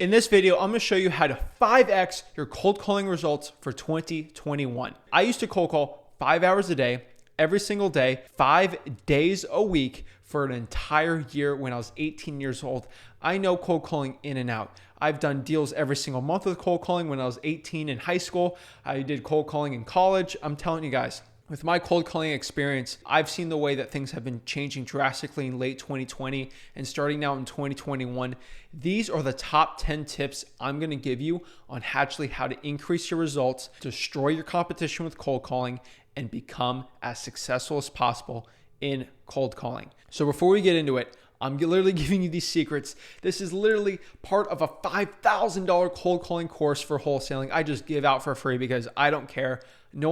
In this video, I'm going to show you how to 5x your cold calling results for 2021. I used to cold call 5 hours a day, every single day, 5 days a week for an entire year when I was 18 years old. I know cold calling in and out. I've done deals every single month with cold calling when I was 18 in high school. I did cold calling in college. I'm telling you guys, with my cold calling experience, I've seen the way that things have been changing drastically in late 2020 and starting now in 2021. These are the top 10 tips I'm going to give you on actually how to increase your results, destroy your competition with cold calling, and become as successful as possible in cold calling. So before we get into it, I'm literally giving you these secrets. This is literally part of a $5,000 cold calling course for wholesaling. I just give out for free because I don't care. No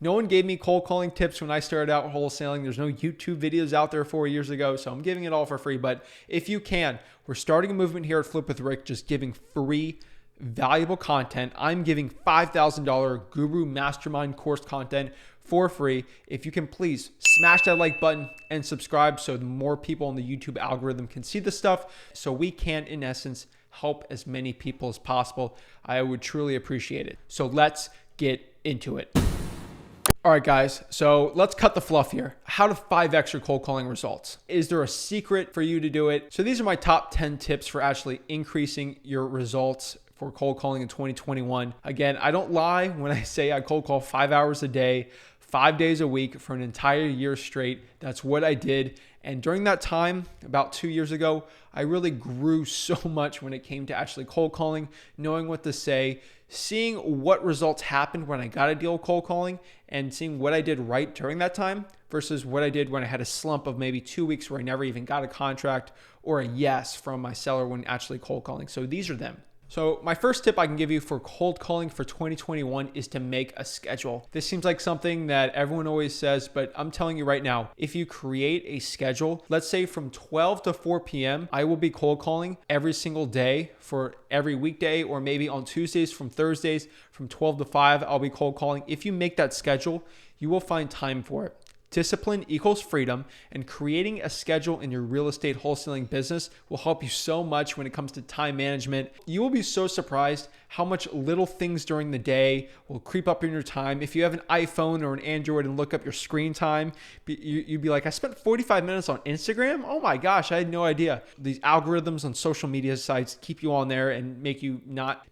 one gave me cold calling tips when I started out wholesaling. There's no YouTube videos out there 4 years ago, so I'm giving it all for free. But if you can, we're starting a movement here at Flip with Rick, just giving free, valuable content. I'm giving $5,000 Guru Mastermind course content for free. If you can please smash that like button and subscribe so more people on the YouTube algorithm can see the stuff so we can, in essence, help as many people as possible. I would truly appreciate it. So let's get into it. All right, guys, so let's cut the fluff here. How to 5x your cold calling results. Is there a secret for you to do it? So these are my top 10 tips for actually increasing your results for cold calling in 2021. Again, I don't lie when I say I cold call 5 hours a day, 5 days a week for an entire year straight. That's what I did. And during that time, about 2 years ago, I really grew so much when it came to actually cold calling, knowing what to say, seeing what results happened when I got a deal cold calling, and seeing what I did right during that time versus what I did when I had a slump of maybe 2 weeks where I never even got a contract or a yes from my seller when actually cold calling. So these are them. So my first tip I can give you for cold calling for 2021 is to make a schedule. This seems like something that everyone always says, but I'm telling you right now, if you create a schedule, let's say from 12 to 4 p.m., I will be cold calling every single day for every weekday, or maybe on Tuesdays from Thursdays from 12 to 5, I'll be cold calling. If you make that schedule, you will find time for it. Discipline equals freedom, and creating a schedule in your real estate wholesaling business will help you so much when it comes to time management. You will be so surprised how much little things during the day will creep up in your time. If you have an iPhone or an Android and look up your screen time, you'd be like, I spent 45 minutes on Instagram? Oh my gosh, I had no idea. These algorithms on social media sites keep you on there and make you not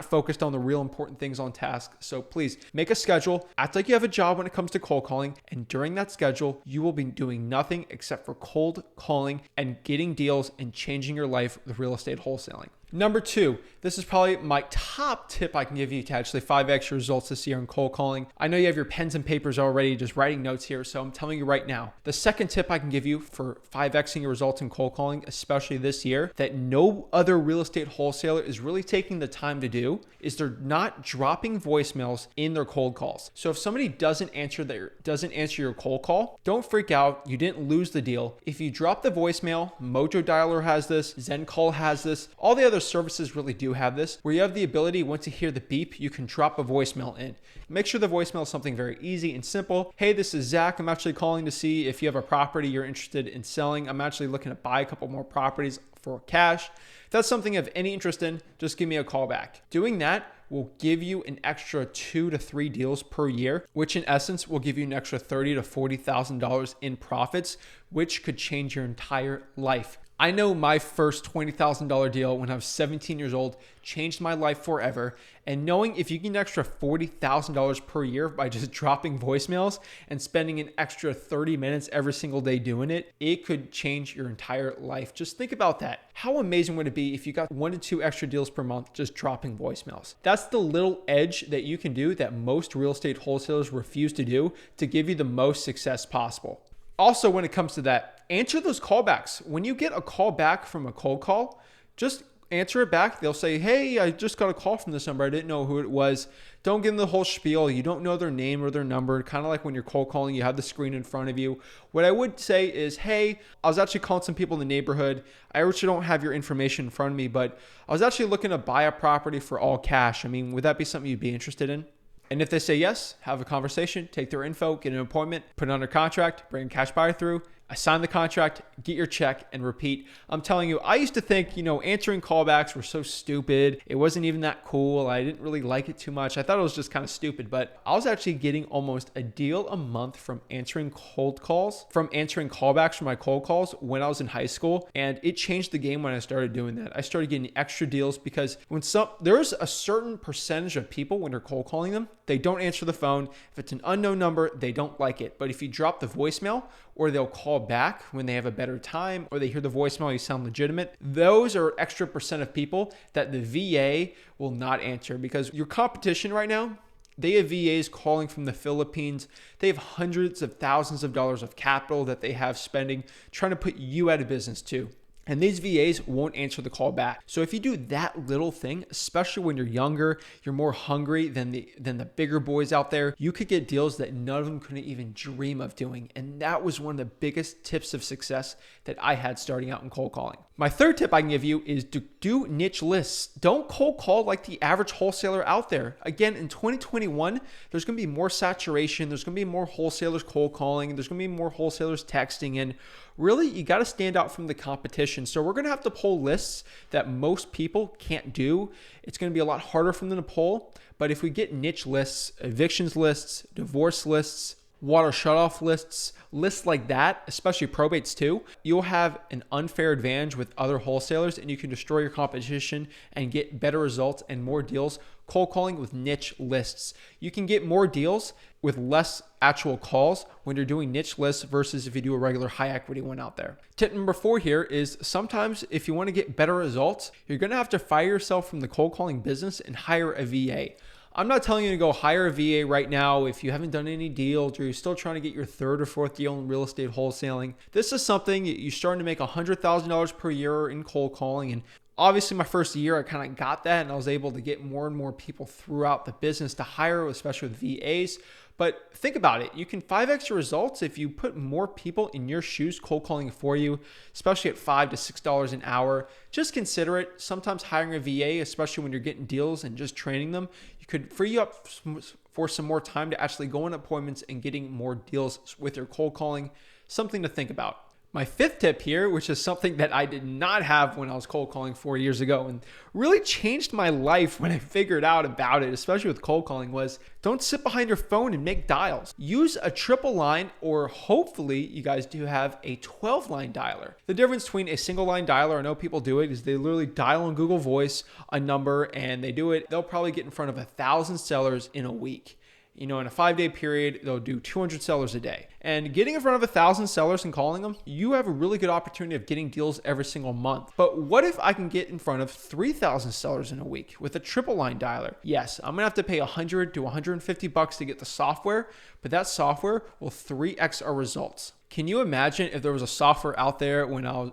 focused on the real important things on task. So please make a schedule, act like you have a job when it comes to cold calling, and during that schedule, you will be doing nothing except for cold calling and getting deals and changing your life with real estate wholesaling. Number 2, this is probably my top tip I can give you to actually 5x your results this year in cold calling. I know you have your pens and papers already, just writing notes here, so I'm telling you right now. The second tip I can give you for 5xing your results in cold calling, especially this year, that no other real estate wholesaler is really taking the time to do, is they're not dropping voicemails in their cold calls. So if somebody doesn't answer your cold call, don't freak out. You didn't lose the deal. If you drop the voicemail, Mojo Dialer has this, Zen Call has this, all the other services really do have this, where you have the ability, once you hear the beep, you can drop a voicemail in. Make sure the voicemail is something very easy and simple. Hey, this is Zach. I'm actually calling to see if you have a property you're interested in selling. I'm actually looking to buy a couple more properties for cash. If that's something you have any interest in, just give me a call back. Doing that will give you an extra 2 to 3 deals per year, which in essence will give you an extra $30,000 to $40,000 in profits, which could change your entire life. I know my first $20,000 deal when I was 17 years old changed my life forever. And knowing if you get an extra $40,000 per year by just dropping voicemails and spending an extra 30 minutes every single day doing it, it could change your entire life. Just think about that. How amazing would it be if you got 1 to 2 extra deals per month just dropping voicemails? That's the little edge that you can do that most real estate wholesalers refuse to do to give you the most success possible. Also, when it comes to that, answer those callbacks. When you get a call back from a cold call, just answer it back. They'll say, hey, I just got a call from this number. I didn't know who it was. Don't give them the whole spiel. You don't know their name or their number. Kind of like when you're cold calling, you have the screen in front of you. What I would say is, hey, I was actually calling some people in the neighborhood. I actually don't have your information in front of me, but I was actually looking to buy a property for all cash. I mean, would that be something you'd be interested in? And if they say yes, have a conversation, take their info, get an appointment, put it under contract, bring a cash buyer through, I sign the contract, get your check, and repeat. I'm telling you, I used to think, answering callbacks were so stupid. It wasn't even that cool. I didn't really like it too much. I thought it was just kind of stupid, but I was actually getting almost a deal a month from answering callbacks from my cold calls when I was in high school. And it changed the game when I started doing that. I started getting extra deals because there's a certain percentage of people when you're cold calling them, they don't answer the phone. If it's an unknown number, they don't like it. But if you drop the voicemail, or they'll call back when they have a better time, or they hear the voicemail, you sound legitimate. Those are extra percent of people that the VA will not answer, because your competition right now, they have VAs calling from the Philippines. They have hundreds of thousands of dollars of capital that they have spending trying to put you out of business too. And these VAs won't answer the call back. So if you do that little thing, especially when you're younger, you're more hungry than the bigger boys out there, you could get deals that none of them couldn't even dream of doing. And that was one of the biggest tips of success that I had starting out in cold calling. My third tip I can give you is to do niche lists. Don't cold call like the average wholesaler out there. Again, in 2021, there's going to be more saturation. There's going to be more wholesalers cold calling. There's going to be more wholesalers texting. And really, you got to stand out from the competition. So we're going to have to pull lists that most people can't do. It's going to be a lot harder for them to pull. But if we get niche lists, evictions lists, divorce lists, water shutoff lists like that, especially probates too, you'll have an unfair advantage with other wholesalers, and you can destroy your competition and get better results and more deals cold calling with niche lists. You can get more deals with less actual calls when you're doing niche lists versus if you do a regular high equity one out there. Tip number 4 here is sometimes if you want to get better results, you're going to have to fire yourself from the cold calling business and hire a VA. I'm not telling you to go hire a VA right now if you haven't done any deals or you're still trying to get your third or fourth deal in real estate wholesaling. This is something you're starting to make $100,000 per year in cold calling. And obviously my first year, I kind of got that and I was able to get more and more people throughout the business to hire, especially with VAs. But think about it. You can 5x your results if you put more people in your shoes cold calling for you, especially at $5 to $6 an hour. Just consider it. Sometimes hiring a VA, especially when you're getting deals and just training them, you could free you up for some more time to actually go on appointments and getting more deals with your cold calling. Something to think about. My 5th tip here, which is something that I did not have when I was cold calling 4 years ago and really changed my life when I figured out about it, especially with cold calling, was don't sit behind your phone and make dials. Use a triple line, or hopefully you guys do have a 12-line dialer. The difference between a single line dialer, I know people do it, is they literally dial on Google Voice a number and they do it. They'll probably get in front of 1,000 sellers in a week. In a 5-day period, they'll do 200 sellers a day. And getting in front of 1,000 sellers and calling them, you have a really good opportunity of getting deals every single month. But what if I can get in front of 3,000 sellers in a week with a triple line dialer? Yes, I'm gonna have to pay $100 to $150 to get the software, but that software will 3x our results. Can you imagine if there was a software out there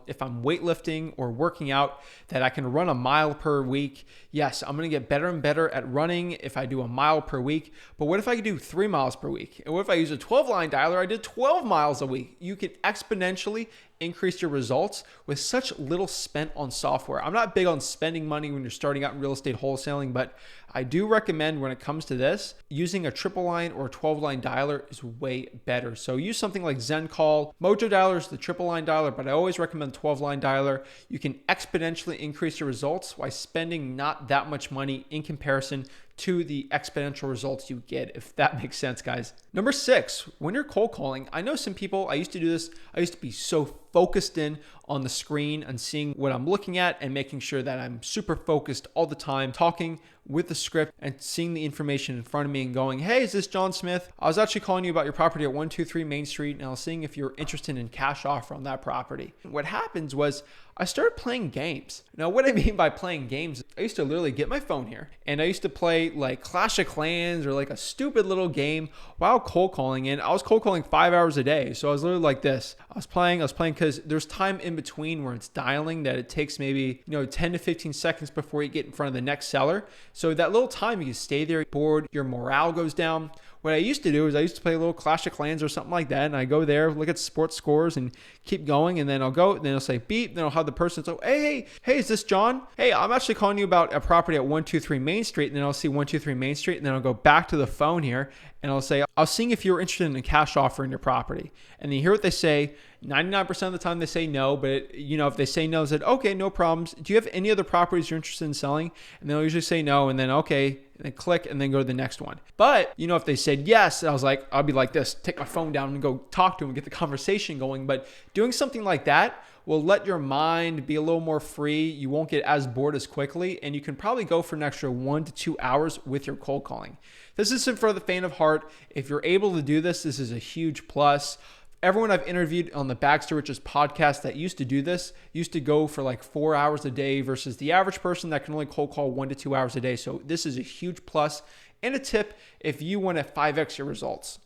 if I'm weightlifting or working out that I can run a mile per week? Yes, I'm going to get better and better at running if I do a mile per week. But what if I could do 3 miles per week? And what if I use a 12-line dialer? I did 12 miles a week. You can exponentially increase your results with such little spent on software. I'm not big on spending money when you're starting out in real estate wholesaling, but I do recommend when it comes to this, using a triple line or a 12-line dialer is way better. So use something like ZenCall. Mojo Dialer is the triple line dialer, but I always recommend 12-line dialer. You can exponentially increase your results while spending not that much money in comparison to the exponential results you get, if that makes sense, guys. Number 6, when you're cold calling, I know some people, I used to do this, I used to be so focused in on the screen and seeing what I'm looking at and making sure that I'm super focused all the time, talking with the script and seeing the information in front of me and going, hey, is this John Smith? I was actually calling you about your property at 123 Main Street, and I was seeing if you're interested in cash offer on that property. What happens was I started playing games. Now, what I mean by playing games, I used to literally get my phone here and I used to play like Clash of Clans or like a stupid little game while cold calling. And I was cold calling 5 hours a day. So I was literally like this. I was playing because there's time in between where it's dialing that it takes maybe 10 to 15 seconds before you get in front of the next seller. So that little time you can stay there, bored, your morale goes down. What I used to do is I used to play a little Clash of Clans or something like that, and I go there, look at sports scores and keep going, and then I'll go, and then I'll say beep, then I'll have about the person. So, hey, is this John? Hey, I'm actually calling you about a property at 123 Main Street. And then I'll see 123 Main Street. And then I'll go back to the phone here and I'll say, I was seeing if you're interested in a cash offer in your property. And then you hear what they say. 99% of the time they say no, but if they say no, they said, okay, no problems. Do you have any other properties you're interested in selling? And they'll usually say no, and then okay, and then click and then go to the next one. But if they said yes, I'll be like this, take my phone down and go talk to them and get the conversation going. But doing something like that will let your mind be a little more free. You won't get as bored as quickly, and you can probably go for an extra 1 to 2 hours with your cold calling. This isn't for the faint of heart. If you're able to do this, this is a huge plus. Everyone I've interviewed on the Bags to Riches podcast that used to do this used to go for like 4 hours a day versus the average person that can only cold call 1 to 2 hours a day. So this is a huge plus and a tip if you want to 5x your results.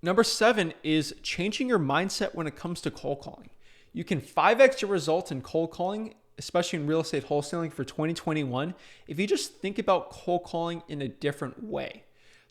Number 7 is changing your mindset when it comes to cold calling. You can 5x your results in cold calling, especially in real estate wholesaling for 2021, if you just think about cold calling in a different way.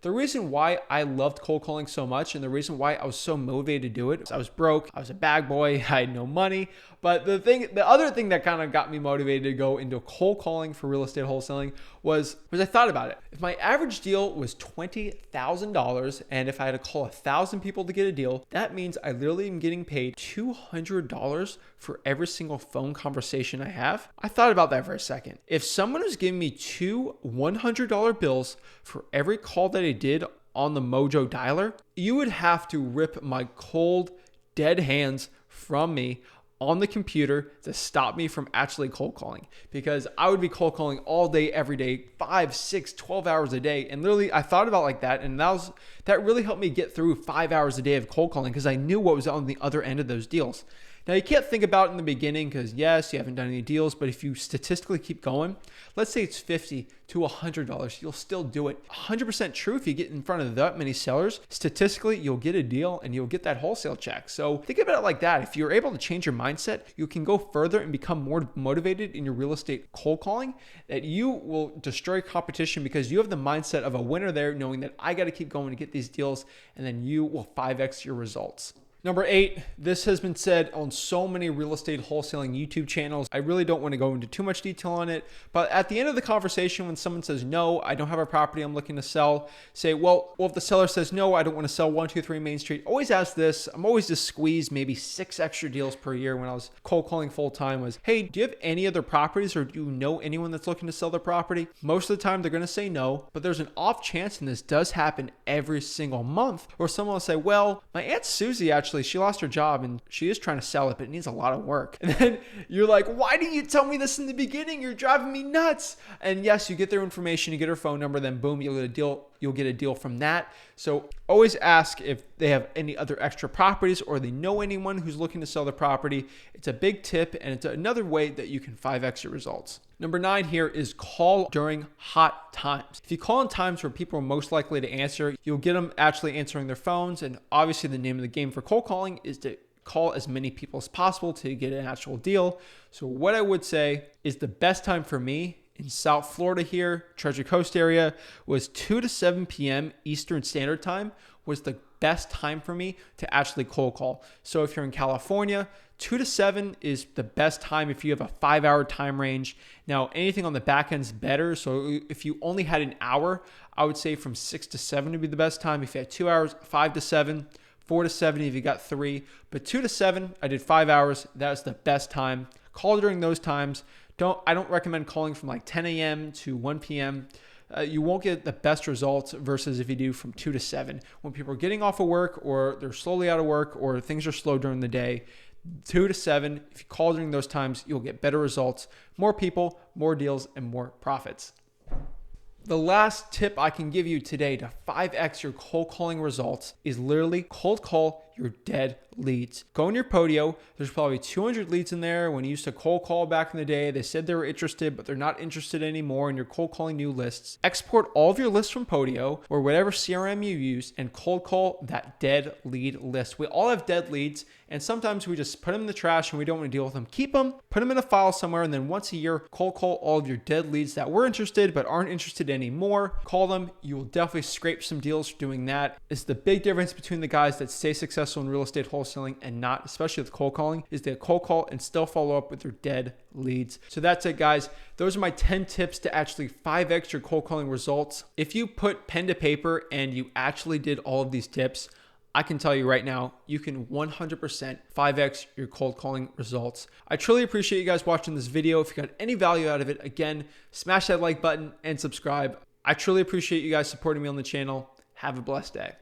The reason why I loved cold calling so much and the reason why I was so motivated to do it was I was broke, I was a bag boy, I had no money. But the other thing that kind of got me motivated to go into cold calling for real estate wholesaling was I thought about it. If my average deal was $20,000 and if I had to call 1,000 people to get a deal, that means I literally am getting paid $200 for every single phone conversation I have. I thought about that for a second. If someone was giving me 2 $100 bills for every call that I did on the Mojo dialer, you would have to rip my cold, dead hands from me on the computer to stop me from actually cold calling, because I would be cold calling all day, every day, 5, 6, 12 hours a day. And literally I thought about like that. And that really helped me get through 5 hours a day of cold calling because I knew what was on the other end of those deals. Now, you can't think about it in the beginning because, yes, you haven't done any deals, but if you statistically keep going, let's say it's $50 to $100, you'll still do it. 100% true, if you get in front of that many sellers, statistically, you'll get a deal and you'll get that wholesale check. So think about it like that. If you're able to change your mindset, you can go further and become more motivated in your real estate cold calling, that you will destroy competition because you have the mindset of a winner there, knowing that I got to keep going to get these deals, and then you will 5x your results. Number 8, this has been said on so many real estate wholesaling YouTube channels. I really don't want to go into too much detail on it, but at the end of the conversation, when someone says, no, I don't have a property I'm looking to sell, say, well, if the seller says, no, I don't want to sell 123 Main Street, always ask this. I'm always just squeezed maybe 6 extra deals per year when I was cold calling full time was, hey, do you have any other properties or do you know anyone that's looking to sell their property? Most of the time they're going to say no, but there's an off chance, and this does happen every single month, or someone will say, well, my Aunt Susie actually, she lost her job and she is trying to sell it, but it needs a lot of work. And then you're like, why didn't you tell me this in the beginning? You're driving me nuts. And yes, you get their information, you get her phone number, then boom, you'll get a deal from that. So always ask if they have any other extra properties or they know anyone who's looking to sell their property. It's a big tip, and it's another way that you can 5x your results. Number 9 here is call during hot times. If you call in times where people are most likely to answer, you'll get them actually answering their phones. And obviously the name of the game for cold calling is to call as many people as possible to get an actual deal. So what I would say is the best time for me in South Florida here, Treasure Coast area, was 2 to 7 p.m. Eastern Standard Time was the best time for me to actually cold call. So if you're in California, 2 to 7 is the best time if you have a 5-hour time range. Now, anything on the back end is better. So if you only had an hour, I would say from 6 to 7 would be the best time. If you had 2 hours, 5 to 7, 4 to 7 if you got 3. But 2 to 7, I did 5 hours. That was the best time. Call during those times. I don't recommend calling from like 10 a.m. to 1 p.m. You won't get the best results versus if you do from 2 to 7. When people are getting off of work or they're slowly out of work or things are slow during the day, 2 to 7, if you call during those times, you'll get better results, more people, more deals, and more profits. The last tip I can give you today to 5x your cold calling results is literally cold call your dead leads. Go in your Podio. There's probably 200 leads in there. When you used to cold call back in the day, they said they were interested, but they're not interested anymore, and you're cold calling new lists. Export all of your lists from Podio or whatever CRM you use and cold call that dead lead list. We all have dead leads, and sometimes we just put them in the trash and we don't want to deal with them. Keep them, put them in a file somewhere, and then once a year, cold call all of your dead leads that were interested but aren't interested anymore. Call them. You will definitely scrape some deals doing that. It's the big difference between the guys that stay successful successful in real estate wholesaling and not, especially with cold calling, is they cold call and still follow up with their dead leads. So that's it, guys. Those are my 10 tips to actually 5x your cold calling results. If you put pen to paper and you actually did all of these tips, I can tell you right now, you can 100% 5x your cold calling results. I truly appreciate you guys watching this video. If you got any value out of it, again, smash that like button and subscribe. I truly appreciate you guys supporting me on the channel. Have a blessed day.